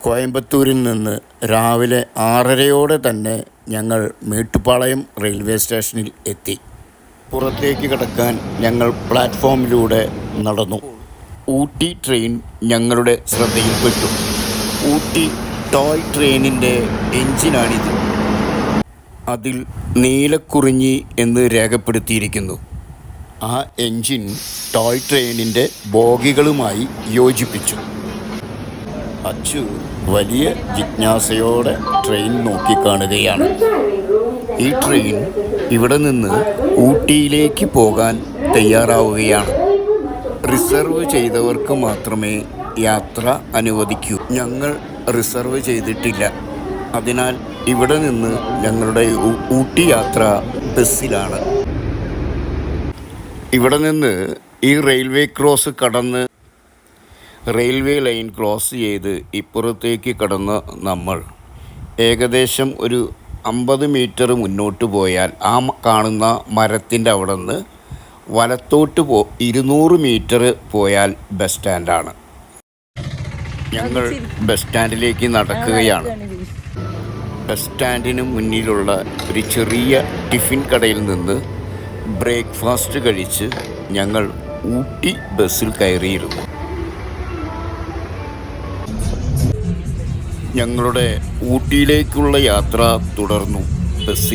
കോയമ്പത്തൂരിൽ നിന്ന് രാവിലെ 6:30 തന്നെ ഞങ്ങൾ മേട്ടുപ്പാളയം റെയിൽവേ സ്റ്റേഷനിൽ എത്തി. പുറത്തേക്ക് കടക്കാൻ ഞങ്ങൾ പ്ലാറ്റ്ഫോമിലൂടെ നടന്നു. ഊട്ടി ട്രെയിൻ ഞങ്ങളുടെ ശ്രദ്ധയിൽപ്പെട്ടു. ഊട്ടി ടോയ് ട്രെയിനിൻ്റെ എൻജിനാണിത്. അതിൽ നീലക്കുറിഞ്ഞി എന്ന് രേഖപ്പെടുത്തിയിരിക്കുന്നു. ആ എൻജിൻ ടോയ് ട്രെയിനിൻ്റെ ബോഗികളുമായി യോജിപ്പിച്ചു. അച്ചു വലിയ ജിജ്ഞാസയോടെ ട്രെയിൻ നോക്കിക്കാണുകയാണ്. ഈ ട്രെയിൻ ഇവിടെ നിന്ന് ഊട്ടിയിലേക്ക് പോകാൻ തയ്യാറാവുകയാണ്. റിസർവ് ചെയ്തവർക്ക് മാത്രമേ യാത്ര അനുവദിക്കൂ. ഞങ്ങൾ റിസർവ് ചെയ്തിട്ടില്ല. അതിനാൽ ഇവിടെ നിന്ന് ഞങ്ങളുടെ ഊട്ടി യാത്ര ബസ്സിലാണ്. ഇവിടെ നിന്ന് ഈ റെയിൽവേ ക്രോസ് കടന്ന് റെയിൽവേ ലൈൻ ക്രോസ് ചെയ്ത് ഇപ്പുറത്തേക്ക് കടന്ന് നമ്മൾ ഏകദേശം ഒരു 50 മീറ്റർ മുന്നോട്ട് പോയാൽ ആ കാണുന്ന മരത്തിൻ്റെ അവിടെ നിന്ന് വലത്തോട്ട് 200 മീറ്റർ പോയാൽ ബസ് സ്റ്റാൻഡാണ്. ഞങ്ങൾ ബസ് സ്റ്റാൻഡിലേക്ക് നടക്കുകയാണ്. ബസ് സ്റ്റാൻഡിന് മുന്നിലുള്ള ഒരു ചെറിയ ടിഫിൻ കടയിൽ നിന്ന് ബ്രേക്ക്ഫാസ്റ്റ് കഴിച്ച് ഞങ്ങൾ ഊട്ടി ബസ്സിൽ കയറിയിരുന്നു. ഞങ്ങളുടെ ഊട്ടിയിലേക്കുള്ള യാത്ര തുടർന്നു. ബസ്സിൽ